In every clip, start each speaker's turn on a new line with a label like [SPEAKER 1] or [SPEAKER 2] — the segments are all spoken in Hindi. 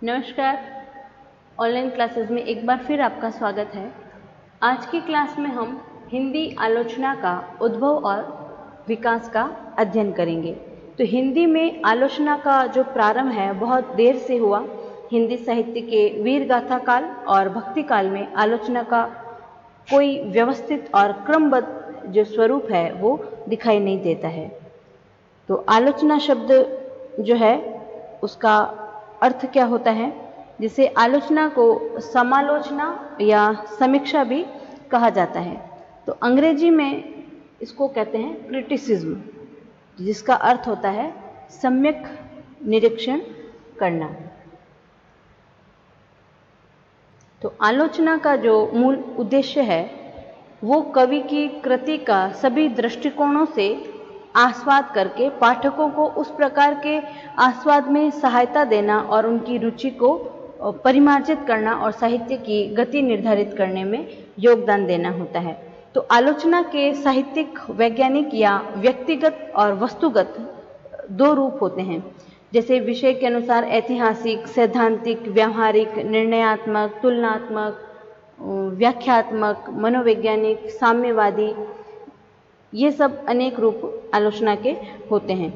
[SPEAKER 1] नमस्कार। ऑनलाइन क्लासेस में एक बार फिर आपका स्वागत है। आज की क्लास में हम हिंदी आलोचना का उद्भव और विकास का अध्ययन करेंगे। तो हिंदी में आलोचना का जो प्रारंभ है बहुत देर से हुआ। हिंदी साहित्य के वीर गाथा काल और भक्ति काल में आलोचना का कोई व्यवस्थित और क्रमबद्ध जो स्वरूप है वो दिखाई नहीं देता है। तो आलोचना शब्द जो है उसका अर्थ क्या होता है, जिसे आलोचना को समालोचना या समीक्षा भी कहा जाता है। तो अंग्रेजी में इसको कहते हैं क्रिटिसिज्म, जिसका अर्थ होता है सम्यक निरीक्षण करना। तो आलोचना का जो मूल उद्देश्य है वो कवि की कृति का सभी दृष्टिकोणों से आस्वाद करके पाठकों को उस प्रकार के आस्वाद में सहायता देना और उनकी रुचि को परिमार्जित करना और साहित्य की गति निर्धारित करने में योगदान देना होता है। तो आलोचना के साहित्यिक, वैज्ञानिक या व्यक्तिगत और वस्तुगत दो रूप होते हैं। जैसे विषय के अनुसार ऐतिहासिक, सैद्धांतिक, व्यावहारिक, निर्णयात्मक, तुलनात्मक, व्याख्यात्मक, मनोवैज्ञानिक, साम्यवादी, ये सब अनेक रूप आलोचना के होते हैं।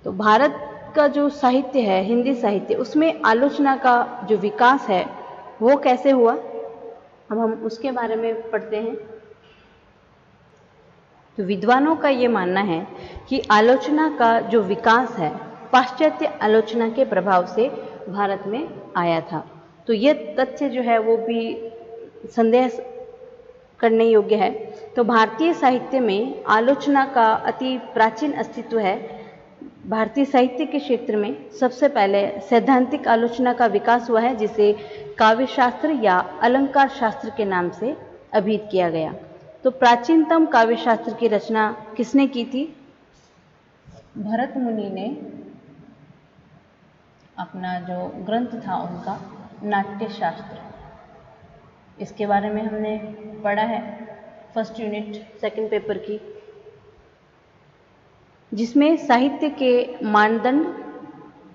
[SPEAKER 1] तो भारत का जो साहित्य है, हिंदी साहित्य, उसमें आलोचना का जो विकास है वो कैसे हुआ, अब हम उसके बारे में पढ़ते हैं। तो विद्वानों का ये मानना है कि आलोचना का जो विकास है पाश्चात्य आलोचना के प्रभाव से भारत में आया था। तो ये तथ्य जो है वो भी संदेह करने योग्य है। तो भारतीय साहित्य में आलोचना का अति प्राचीन अस्तित्व है। भारतीय साहित्य के क्षेत्र में सबसे पहले सैद्धांतिक आलोचना का विकास हुआ है, जिसे काव्य शास्त्र या अलंकार शास्त्र के नाम से अभिहित किया गया। तो प्राचीनतम काव्य शास्त्र की रचना किसने की थी? भरत मुनि ने अपना जो ग्रंथ था उनका नाट्य शास्त्र, इसके बारे में हमने पढ़ा है फर्स्ट यूनिट सेकंड पेपर की, जिसमें साहित्य के मानदंड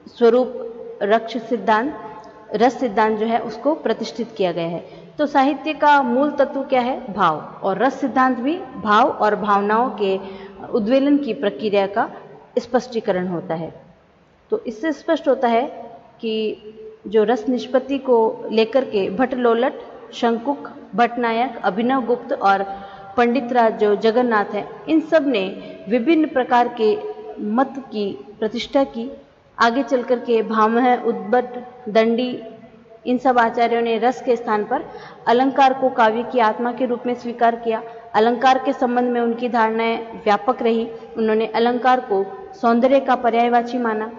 [SPEAKER 1] स्वरूप रस सिद्धांत जो है उसको प्रतिष्ठित किया गया है। तो साहित्य का मूल तत्व क्या है? भाव। और रस सिद्धांत भी भाव और भावनाओं के उद्वेलन की प्रक्रिया का स्पष्टीकरण होता है। तो इससे स्पष्ट होता है कि जो रस निष्पत्ति को लेकर के भट्टलोलट, शंकुक, भट्टनायक, अभिनव गुप्त और पंडितराज जो जगन्नाथ है, इन सब ने विभिन्न प्रकार के मत की प्रतिष्ठा की। आगे चलकर के भामह, उद्भट, दंडी, इन सब आचार्यों ने रस के स्थान पर अलंकार को काव्य की आत्मा के रूप में स्वीकार किया। अलंकार के संबंध में उनकी धारणाएं व्यापक रही। उन्होंने अलंकार को सौंदर्य का पर्यायवाची माना।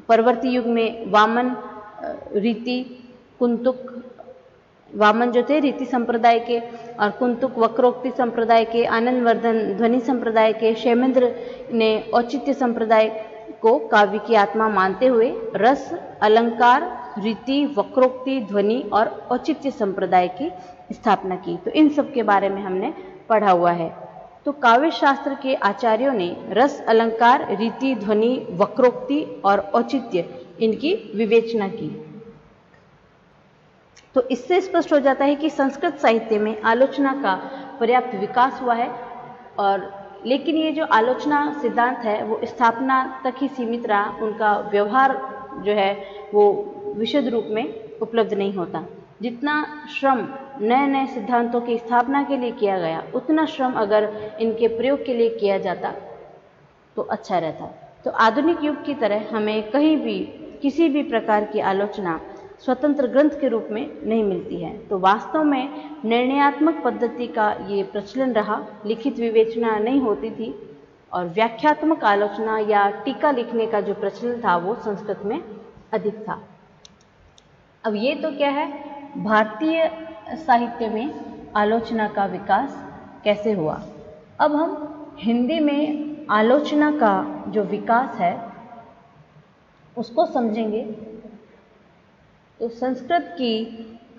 [SPEAKER 1] परवर्ती युग में वामन, रीति, कुंतुक, वामन जो थे रीति संप्रदाय के, और कुंतुक वक्रोक्ति संप्रदाय के, आनंदवर्धन ध्वनि संप्रदाय के, क्षेमेंद्र ने औचित्य संप्रदाय को काव्य की आत्मा मानते हुए रस, अलंकार, रीति, वक्रोक्ति, ध्वनि और औचित्य संप्रदाय की स्थापना की। तो इन सब के बारे में हमने पढ़ा हुआ है। तो काव्य शास्त्र के आचार्यों ने रस, अलंकार, रीति, ध्वनि, वक्रोक्ति और औचित्य इनकी विवेचना की। तो इससे स्पष्ट हो जाता है कि संस्कृत साहित्य में आलोचना का पर्याप्त विकास हुआ है। और लेकिन ये जो आलोचना सिद्धांत है वो स्थापना तक ही सीमित रहा। उनका व्यवहार जो है वो विशद रूप में उपलब्ध नहीं होता। जितना श्रम नए नए सिद्धांतों की स्थापना के लिए किया गया, उतना श्रम अगर इनके प्रयोग के लिए किया जाता तो अच्छा रहता। तो आधुनिक युग की तरह हमें कहीं भी किसी भी प्रकार की आलोचना स्वतंत्र ग्रंथ के रूप में नहीं मिलती है। तो वास्तव में निर्णयात्मक पद्धति का ये प्रचलन रहा, लिखित विवेचना नहीं होती थी, और व्याख्यात्मक आलोचना या टीका लिखने का जो प्रचलन था वो संस्कृत में अधिक था। अब ये तो क्या है, भारतीय साहित्य में आलोचना का विकास कैसे हुआ। अब हम हिंदी में आलोचना का जो विकास है उसको समझेंगे। तो संस्कृत की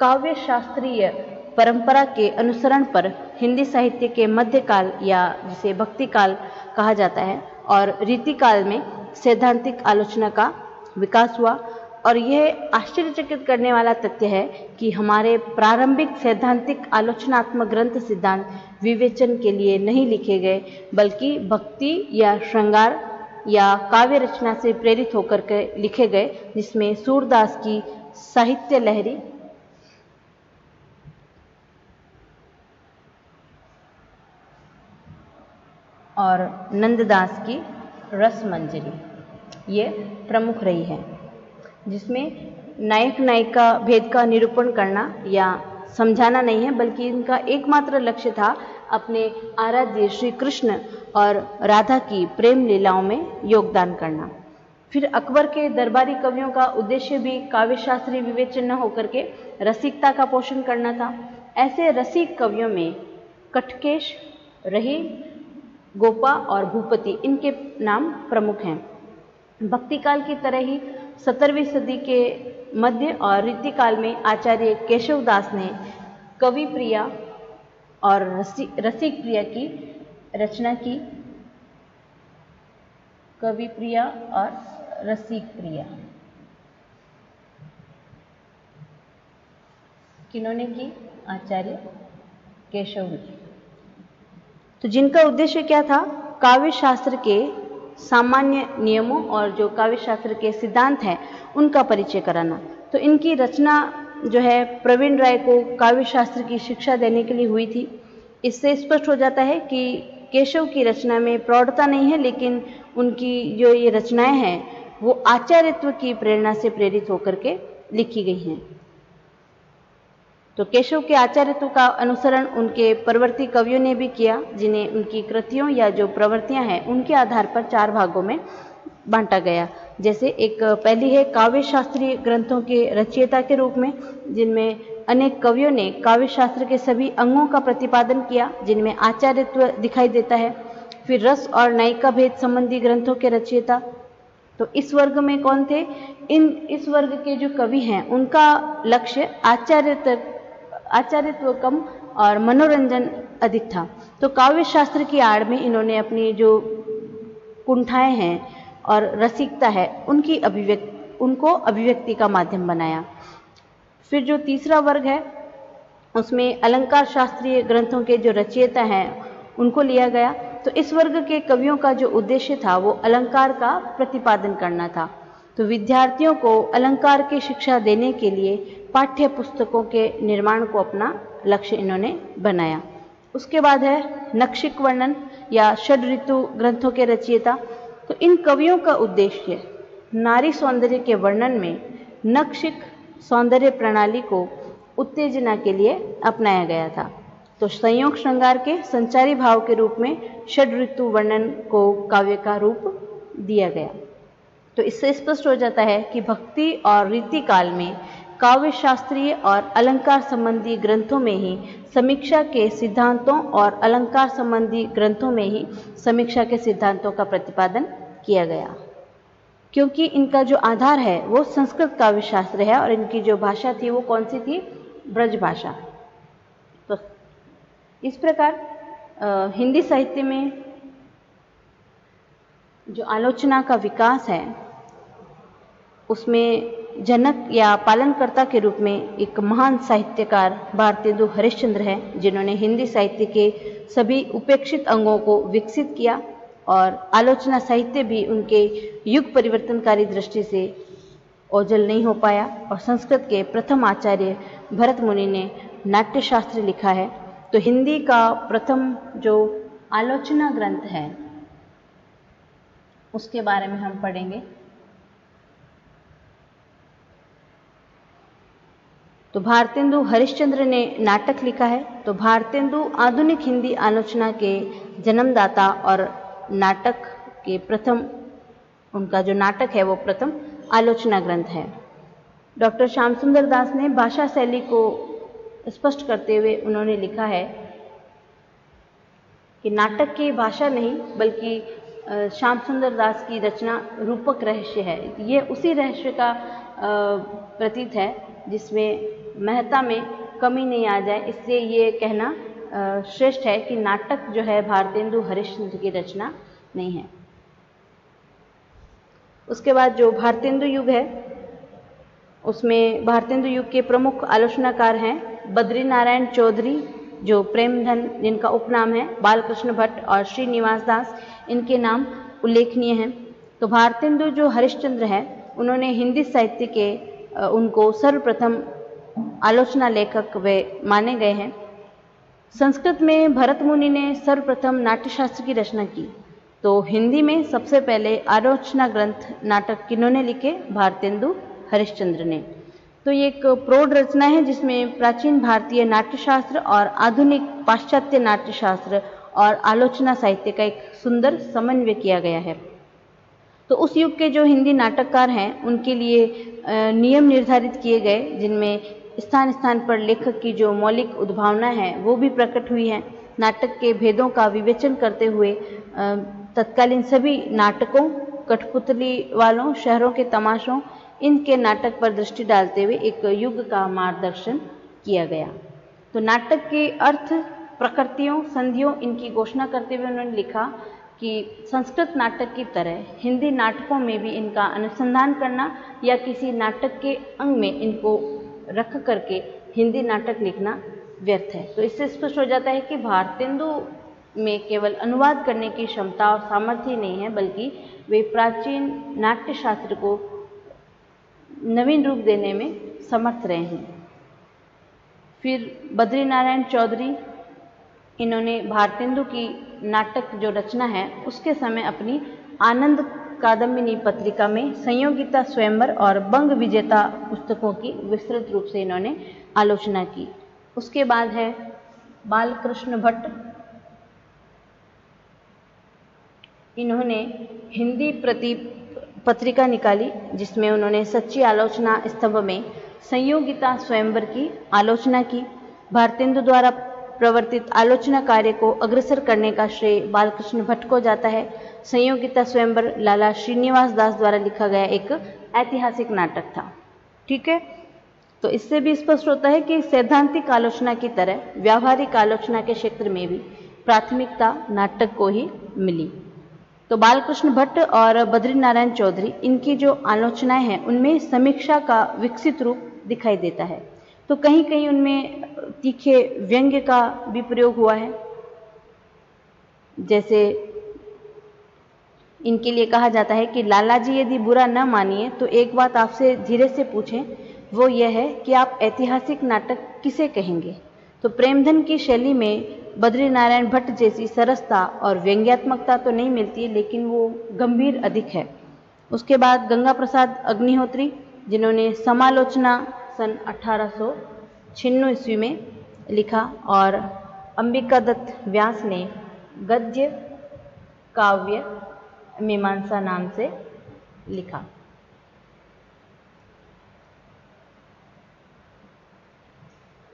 [SPEAKER 1] काव्य शास्त्रीय परंपरा के अनुसरण पर हिंदी साहित्य के मध्यकाल या जिसे भक्ति काल कहा जाता है और रीतिकाल में सैद्धांतिक आलोचना का विकास हुआ। और यह आश्चर्यचकित करने वाला तथ्य है कि हमारे प्रारंभिक सैद्धांतिक आलोचनात्मक ग्रंथ सिद्धांत विवेचन के लिए नहीं लिखे गए, बल्कि भक्ति या श्रृंगार या काव्य रचना से प्रेरित होकर के लिखे गए, जिसमें सूरदास की साहित्य लहरी और नंददास की रस मंजरी ये प्रमुख रही है, जिसमें नायक नायिका भेद का निरूपण करना या समझाना नहीं है, बल्कि इनका एकमात्र लक्ष्य था अपने आराध्य श्री कृष्ण और राधा की प्रेम लीलाओं में योगदान करना। फिर अकबर के दरबारी कवियों का उद्देश्य भी काव्यशास्त्रीय विवेचन न होकर के रसिकता का पोषण करना था। ऐसे रसिक कवियों में कटकेश, रहीम, गोपा और भूपति इनके नाम प्रमुख हैं। भक्ति काल की तरह ही 17वीं सदी के मध्य और रीतिकाल में आचार्य केशवदास ने कवि प्रिया और रसिक प्रिया की रचना की। कवि प्रिया और रसिक प्रिया किन्होंने की? आचार्य केशव ने। तो जिनका उद्देश्य क्या था? काव्य शास्त्र के सामान्य नियमों और जो काव्य शास्त्र के सिद्धांत हैं उनका परिचय कराना। तो इनकी रचना जो है प्रवीण राय को काव्य शास्त्र की शिक्षा देने के लिए हुई थी। इससे स्पष्ट हो जाता है कि केशव की रचना में प्रौढ़ता नहीं है, लेकिन उनकी जो ये रचनाएं हैं वो आचार्यत्व की प्रेरणा से प्रेरित होकर के लिखी गई हैं। तो केशव के आचार्यत्व का अनुसरण उनके परवर्ती कवियों ने भी किया, जिन्हें उनकी कृतियों या जो प्रवृत्तियां हैं उनके आधार पर 4 भागों में बांटा गया। जैसे एक पहली है काव्य शास्त्रीय ग्रंथों के रचयिता के रूप में, जिनमें अनेक कवियों ने काव्य शास्त्र के सभी अंगों का प्रतिपादन किया, जिनमें आचार्यत्व दिखाई देता है। फिर रस और नायिका भेद संबंधी ग्रंथों के रचयिता, तो इस वर्ग में कौन थे? इस वर्ग के जो कवि हैं उनका लक्ष्य आचार्यत्व कम और मनोरंजन अधिक था। तो काव्य शास्त्र की आड़ में इन्होंने अपनी जो कुंठाएं हैं और रसिकता है उनको अभिव्यक्ति का माध्यम बनाया। फिर जो तीसरा वर्ग है उसमें अलंकार शास्त्रीय ग्रंथों के जो रचयिता हैं उनको लिया गया। तो इस वर्ग के कवियों का जो उद्देश्य था वो अलंकार का प्रतिपादन करना था। तो विद्यार्थियों को अलंकार की शिक्षा देने के लिए पाठ्य पुस्तकों के निर्माण को अपना लक्ष्य इन्होंने बनाया। उसके बाद है नक्षिक वर्णन या षड ऋतु ग्रंथों के रचयिता। तो इन कवियों का उद्देश्य नारी सौंदर्य के वर्णन में नक्षिक सौंदर्य प्रणाली को उत्तेजना के लिए अपनाया गया था। तो संयोग श्रृंगार के संचारी भाव के रूप में षड ऋतु वर्णन को काव्य का रूप दिया गया। तो इससे स्पष्ट हो जाता है कि भक्ति और रीति काल में काव्य शास्त्रीय और अलंकार संबंधी ग्रंथों में ही समीक्षा के सिद्धांतों और अलंकार संबंधी ग्रंथों में ही समीक्षा के सिद्धांतों का प्रतिपादन किया गया, क्योंकि इनका जो आधार है वो संस्कृत काव्य शास्त्र है और इनकी जो भाषा थी वो कौन सी थी? ब्रज भाषा। तो इस प्रकार हिंदी साहित्य में जो आलोचना का विकास है उसमें जनक या पालनकर्ता के रूप में एक महान साहित्यकार भारतेंदु हरिश्चंद्र हैं, जिन्होंने हिंदी साहित्य के सभी उपेक्षित अंगों को विकसित किया और आलोचना साहित्य भी उनके युग परिवर्तनकारी दृष्टि से ओझल नहीं हो पाया। और संस्कृत के प्रथम आचार्य भरत मुनि ने नाट्यशास्त्र लिखा है। तो हिंदी का प्रथम जो आलोचना ग्रंथ है उसके बारे में हम पढ़ेंगे। तो भारतेंदु हरिश्चंद्र ने नाटक लिखा है। तो भारतेंदु आधुनिक हिंदी आलोचना के जन्मदाता और नाटक के प्रथम, उनका जो नाटक है वो प्रथम आलोचना ग्रंथ है। डॉक्टर श्याम सुंदर दास ने भाषा शैली को स्पष्ट करते हुए उन्होंने लिखा है कि नाटक की भाषा नहीं बल्कि श्याम सुंदर दास की रचना रूपक रहस्य है। ये उसी रहस्य का प्रतीत है जिसमें महत्ता में कमी नहीं आ जाए, इसलिए ये कहना श्रेष्ठ है कि नाटक जो है भारतेंदु हरिश्चंद्र की रचना नहीं है। उसके बाद जो भारतेंदु युग है उसमें भारतेंदु युग के प्रमुख आलोचनाकार हैं बद्रीनारायण चौधरी, जो प्रेमधन जिनका उपनाम है, बालकृष्ण भट्ट और श्रीनिवास दास, इनके नाम उल्लेखनीय हैं। तो भारतेंदु जो हरिश्चंद्र है, उन्होंने हिंदी साहित्य के उनको सर्वप्रथम आलोचना लेखक वे माने गए हैं। संस्कृत में भरत मुनि ने सर्वप्रथम नाट्यशास्त्र की रचना की, तो हिंदी में सबसे पहले आलोचना ग्रंथ नाटक किन्होंने लिखे? भारतेंदु हरिश्चंद्र ने। तो ये एक प्रौढ़ रचना है जिसमें प्राचीन भारतीय नाट्यशास्त्र और आधुनिक पाश्चात्य नाट्यशास्त्र और आलोचना साहित्य का एक सुंदर समन्वय किया गया है। तो उस युग के जो हिंदी नाटककार हैं उनके लिए नियम निर्धारित किए गए, जिनमें स्थान स्थान पर लेखक की जो मौलिक उद्भावना है वो भी प्रकट हुई है। नाटक के भेदों का विवेचन करते हुए तत्कालीन सभी नाटकों, कठपुतली वालों, शहरों के तमाशों, इनके नाटक पर दृष्टि डालते हुए एक युग का मार्गदर्शन किया गया। तो नाटक के अर्थ, प्रकृतियों, संधियों, इनकी घोषणा करते हुए उन्होंने लिखा कि संस्कृत नाटक की तरह हिंदी नाटकों में भी इनका अनुसंधान करना या किसी नाटक के अंग में इनको रख करके हिंदी नाटक लिखना व्यर्थ है। तो इससे स्पष्ट हो जाता है कि भारतेंदु में केवल अनुवाद करने की क्षमता और सामर्थ्य नहीं है, बल्कि वे प्राचीन नाट्यशास्त्र को नवीन रूप देने में समर्थ रहे हैं। फिर बद्रीनारायण चौधरी, इन्होंने भारतेंदु की नाटक जो रचना है उसके समय अपनी आनंद कादम्बिनी पत्रिका में संयोगिता स्वयंवर और बंग विजेता पुस्तकों की विस्तृत रूप से इन्होंने आलोचना की। उसके बाद है बालकृष्ण भट्ट, इन्होंने हिंदी पत्रिका निकाली जिसमें उन्होंने सच्ची आलोचना स्तंभ में संयोगिता स्वयंवर की आलोचना की। भारतेंदु द्वारा प्रवर्तित आलोचना कार्य को अग्रसर करने का श्रेय बालकृष्ण भट्ट को जाता है। संयोगिता स्वयंवर लाला श्रीनिवास दास द्वारा लिखा गया एक ऐतिहासिक नाटक था। ठीक है, तो इससे भी स्पष्ट होता है कि सैद्धांतिक आलोचना की तरह व्यावहारिक आलोचना के क्षेत्र में भी प्राथमिकता नाटक को ही मिली। तो बालकृष्ण भट्ट और बद्रीनारायण चौधरी, इनकी जो आलोचनाएं हैं उनमें समीक्षा का विकसित रूप दिखाई देता है। तो कहीं कहीं उनमें तीखे व्यंग्य का भी प्रयोग हुआ है। जैसे इनके लिए कहा जाता है कि लाला जी यदि बुरा न मानिए तो एक बात आपसे धीरे से पूछें, वो यह है कि आप ऐतिहासिक नाटक किसे कहेंगे। तो प्रेमधन की शैली में बद्रीनारायण भट्ट जैसी सरसता और व्यंग्यात्मकता तो नहीं मिलती, लेकिन वो गंभीर अधिक है। उसके बाद गंगा प्रसाद अग्निहोत्री, जिन्होंने समालोचना सन 1896 ईस्वी में लिखा, और अंबिका दत्त व्यास ने गद्य काव्य मीमांसा नाम से लिखा।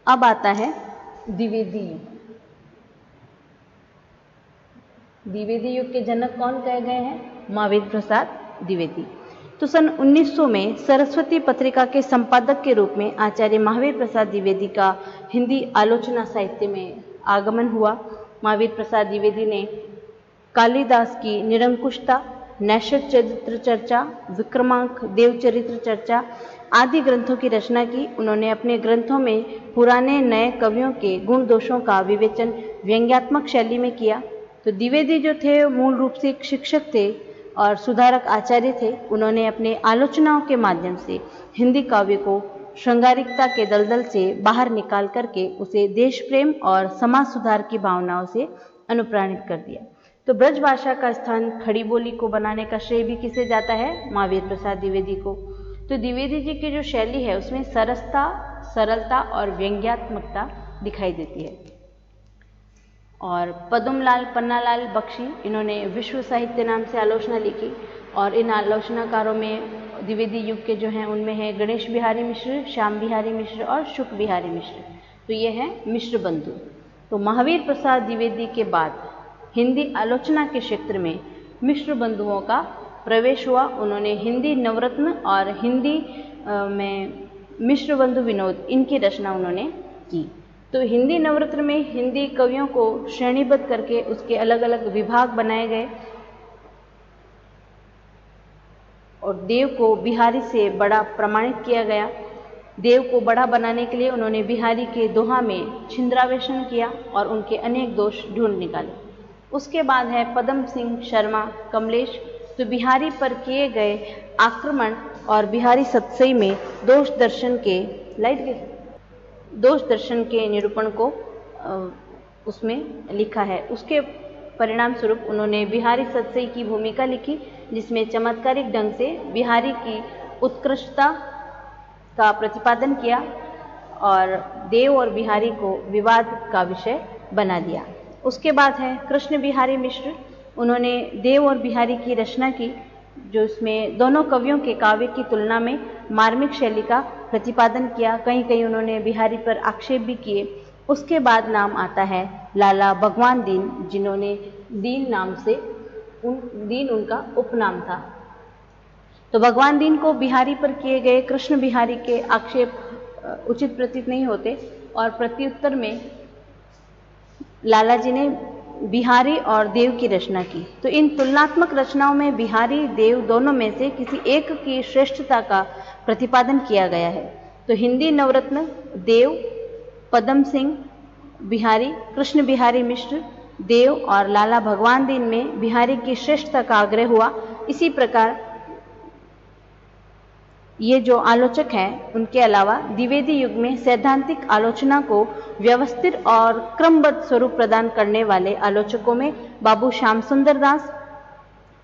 [SPEAKER 1] अब आता है द्विवेदी युग। द्विवेदी युग के जनक कौन कहे गए हैं? महावीर प्रसाद द्विवेदी। तो सन 1900 में सरस्वती पत्रिका के संपादक के रूप में आचार्य महावीर प्रसाद द्विवेदी का हिंदी आलोचना साहित्य में आगमन हुआ। महावीर प्रसाद द्विवेदी ने कालिदास की निरंकुशता, नैषध चरित्र चर्चा, विक्रमांक देवचरित्र चर्चा आदि ग्रंथों की रचना की। उन्होंने अपने ग्रंथों में पुराने नए कवियों के गुण दोषों का विवेचन व्यंग्यात्मक शैली में किया। तो द्विवेदी जो थे मूल रूप से एक शिक्षक थे और सुधारक आचार्य थे। उन्होंने अपने आलोचनाओं के माध्यम से हिंदी काव्य को श्रृंगारिकता के दलदल से बाहर निकाल करके उसे देश प्रेम और समाज सुधार की भावनाओं से अनुप्राणित कर दिया। तो ब्रज भाषा का स्थान खड़ी बोली को बनाने का श्रेय भी किसे जाता है? महावीर प्रसाद द्विवेदी को। तो द्विवेदी जी की जो शैली है उसमें सरसता, सरलता और व्यंग्यात्मकता दिखाई देती है। और पद्मलाल पन्नालाल बख्शी, इन्होंने विश्व साहित्य नाम से आलोचना लिखी, और इन आलोचनाकारों में द्विवेदी युग के जो हैं उनमें है गणेश बिहारी मिश्र, श्याम बिहारी मिश्र और शुक बिहारी मिश्र। तो ये हैं मिश्र बंधु। तो महावीर प्रसाद द्विवेदी के बाद हिंदी आलोचना के क्षेत्र में मिश्र बंधुओं का प्रवेश हुआ। उन्होंने हिंदी नवरत्न और हिंदी में मिश्र बंधु विनोद, इनकी रचना उन्होंने की। तो हिंदी नवरत्न में हिंदी कवियों को श्रेणीबद्ध करके उसके अलग अलग विभाग बनाए गए और देव को बिहारी से बड़ा प्रमाणित किया गया। देव को बड़ा बनाने के लिए उन्होंने बिहारी के दोहा में छिंद्रावेशन किया और उनके अनेक दोष ढूंढ निकाले। उसके बाद है पदम सिंह शर्मा कमलेश। तो बिहारी पर किए गए आक्रमण और बिहारी सतसई में दोष दर्शन के निरूपण को उसमें लिखा है। उसके परिणाम स्वरूप उन्होंने बिहारी सतसई की भूमिका लिखी, जिसमें चमत्कारिक ढंग से बिहारी की उत्कृष्टता का प्रतिपादन किया और देव और बिहारी को विवाद का विषय बना दिया। उसके बाद है कृष्ण बिहारी मिश्र। उन्होंने देव और बिहारी की रचना की, जो इसमें दोनों कवियों के काव्य की तुलना में मार्मिक शैली का प्रतिपादन किया। कहीं कहीं उन्होंने बिहारी पर आक्षेप भी किए। उसके बाद नाम आता है लाला भगवान दीन, जिन्होंने दीन नाम से दीन उनका उपनाम था। तो भगवान दीन को बिहारी पर किए गए कृष्ण बिहारी के आक्षेप उचित प्रतीत नहीं होते और प्रत्युत्तर में लाला जी ने बिहारी और देव की रचना की। तो इन तुलनात्मक रचनाओं में बिहारी देव दोनों में से किसी एक की श्रेष्ठता का प्रतिपादन किया गया है। तो हिंदी नवरत्न देव, पदम सिंह बिहारी, कृष्ण बिहारी मिश्र, देव और लाला भगवान दीन में बिहारी की श्रेष्ठता का आग्रह हुआ। इसी प्रकार ये जो आलोचक हैं, उनके अलावा द्विवेदी युग में सैद्धांतिक आलोचना को व्यवस्थित और क्रमबद्ध स्वरूप प्रदान करने वाले आलोचकों में बाबू श्याम सुंदर दास,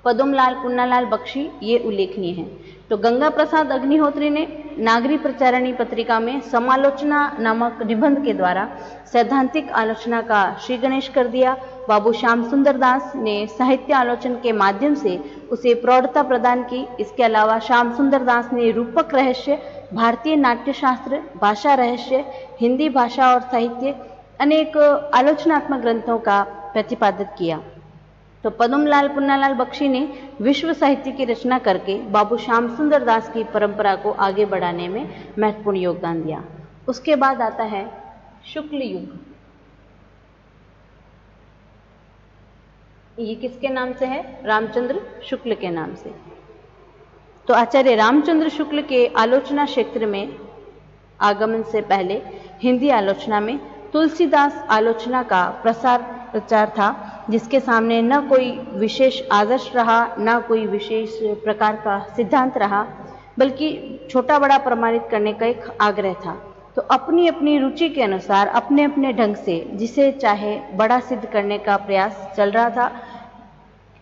[SPEAKER 1] पदमलाल पुन्नालाल बख्शी ये उल्लेखनीय हैं। तो गंगा प्रसाद अग्निहोत्री ने नागरी प्रचारणी पत्रिका में समालोचना नामक निबंध के द्वारा सैद्धांतिक आलोचना का श्री गणेश कर दिया। बाबू श्याम सुंदर दास ने साहित्य आलोचन के माध्यम से उसे प्रौढ़ता प्रदान की। इसके अलावा श्याम सुंदर दास ने रूपक रहस्य, भारतीय नाट्यशास्त्र, भाषा रहस्य, हिंदी भाषा और साहित्य, अनेक आलोचनात्मक ग्रंथों का प्रतिपादित किया। तो पदमलाल पुन्नालाल बख्शी ने विश्व साहित्य की रचना करके बाबू श्याम सुंदर दास की परंपरा को आगे बढ़ाने में महत्वपूर्ण योगदान दिया। उसके बाद आता है शुक्ल युग। ये किसके नाम से है? रामचंद्र शुक्ल के नाम से। तो आचार्य रामचंद्र शुक्ल के आलोचना क्षेत्र में आगमन से पहले हिंदी आलोचना में तुलसीदास आलोचना का प्रचार था, जिसके सामने न कोई विशेष आदर्श रहा, न कोई विशेष प्रकार का सिद्धांत रहा, बल्कि छोटा बड़ा प्रमाणित करने का एक आग्रह था। तो अपनी अपनी रुचि के अनुसार अपने अपने ढंग से जिसे चाहे बड़ा सिद्ध करने का प्रयास चल रहा था।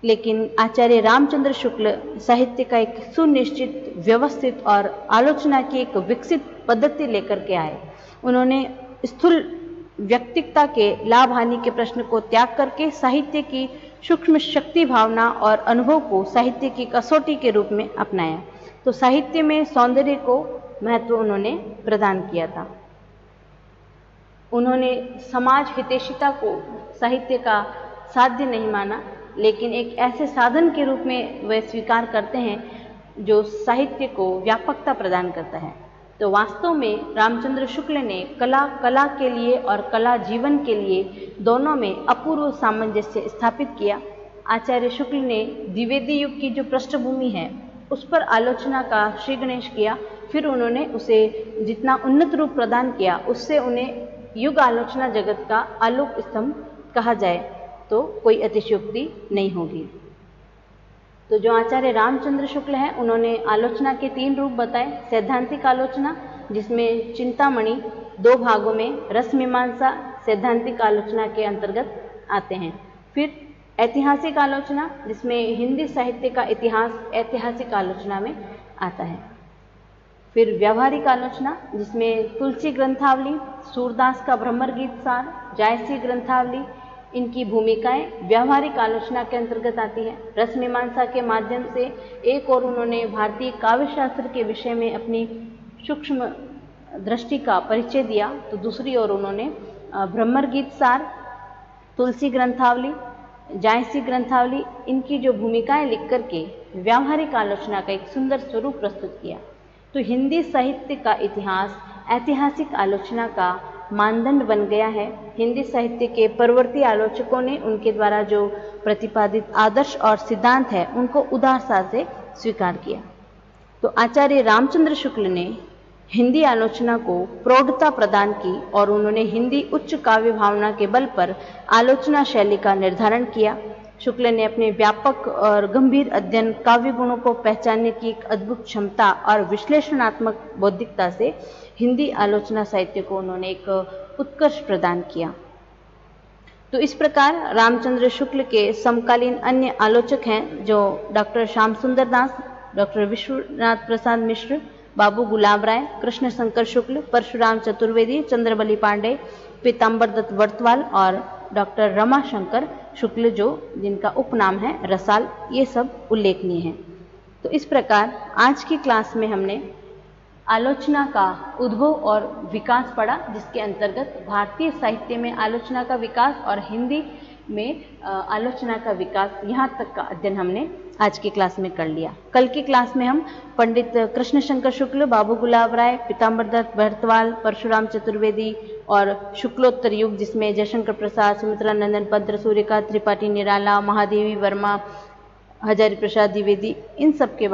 [SPEAKER 1] लेकिन आचार्य रामचंद्र शुक्ल साहित्य का एक सुनिश्चित, व्यवस्थित और आलोचना की एक विकसित पद्धति लेकर के आए। उन्होंने स्थूल व्यक्तिकता के लाभ हानि के प्रश्न को त्याग करके साहित्य की सूक्ष्म शक्ति, भावना और अनुभव को साहित्य की कसौटी के रूप में अपनाया। तो साहित्य में सौंदर्य को महत्व उन्होंने प्रदान किया था। उन्होंने समाज हितैषिता को साहित्य का साध्य नहीं माना, लेकिन एक ऐसे साधन के रूप में वे स्वीकार करते हैं जो साहित्य को व्यापकता प्रदान करता है। तो वास्तव में रामचंद्र शुक्ल ने कला के लिए और कला जीवन के लिए दोनों में अपूर्व सामंजस्य स्थापित किया। आचार्य शुक्ल ने द्विवेदी युग की जो पृष्ठभूमि है उस पर आलोचना का श्री गणेश किया। फिर उन्होंने उसे जितना उन्नत रूप प्रदान किया, उससे उन्हें युग आलोचना जगत का आलोक स्तंभ कहा जाए तो कोई अतिशयोक्ति नहीं होगी। तो जो आचार्य रामचंद्र शुक्ल हैं, उन्होंने आलोचना के 3 रूप बताए। सैद्धांतिक आलोचना, जिसमें चिंतामणि 2 भागों में रस मीमांसा सैद्धांतिक आलोचना के अंतर्गत आते हैं। फिर ऐतिहासिक आलोचना, जिसमें हिंदी साहित्य का इतिहास ऐतिहासिक आलोचना में आता है। फिर व्यावहारिक आलोचना, जिसमें तुलसी ग्रंथावली, सूरदास का भ्रमर गीत सार, जायसी ग्रंथावली, इनकी भूमिकाएं व्यावहारिक आलोचना के अंतर्गत आती है। रस मीमांसा के माध्यम से एक और उन्होंने भारतीय काव्य शास्त्र के विषय में अपनी सूक्ष्म दृष्टि का परिचय दिया, तो दूसरी ओर उन्होंने भ्रमर गीत सार, तुलसी ग्रंथावली, जायसी ग्रंथावली, इनकी जो भूमिकाएं लिख करके व्यावहारिक आलोचना का एक सुंदर स्वरूप प्रस्तुत किया। तो हिंदी साहित्य का इतिहास ऐतिहासिक आलोचना का मानदंड बन गया है। हिंदी साहित्य के परवर्ती आलोचकों ने उनके द्वारा जो प्रतिपादित आदर्श और सिद्धांत है, उनको उदारता से स्वीकार किया। तो आचार्य रामचंद्र शुक्ल ने हिंदी आलोचना को प्रौढ़ता प्रदान की और उन्होंने हिंदी उच्च काव्य भावना के बल पर आलोचना शैली का निर्धारण किया। शुक्ल ने अपने व्यापक और गंभीर अध्ययन, काव्य गुणों को पहचानने की एक अद्भुत क्षमता और विश्लेषणात्मक बौद्धिकता से हिंदी आलोचना साहित्य को उन्होंने एक उत्कर्ष प्रदान किया। तो इस प्रकार रामचंद्र शुक्ल के समकालीन अन्य आलोचक हैं जो डॉक्टर श्याम सुंदर दास, डॉक्टर विश्वनाथ प्रसाद मिश्र, बाबू गुलाब राय, कृष्ण शंकर शुक्ल, परशुराम चतुर्वेदी, चंद्रबली पांडे, पीताम्बर दत्त वर्तवाल और डॉक्टर रमाशंकर शुक्ल, जो जिनका उपनाम है रसाल, ये सब उल्लेखनीय हैं। तो इस प्रकार आज की क्लास में हमने आलोचना का उद्भव और विकास पढ़ा, जिसके अंतर्गत भारतीय साहित्य में आलोचना का विकास और हिंदी में आलोचना का विकास, यहाँ तक का अध्ययन हमने आज की क्लास में कर लिया। कल की क्लास में हम पंडित कृष्ण शंकर शुक्ल, बाबू गुलाब राय, पीताम्बर दत्त वर्तवाल, परशुराम चतुर्वेदी और शुक्लोत्तर युग, जिसमें जयशंकर प्रसाद, सुमित्रा नंदन पंत, सूर्यकांत त्रिपाठी निराला, महादेवी वर्मा, हजारी प्रसाद द्विवेदी, इन सब के बारे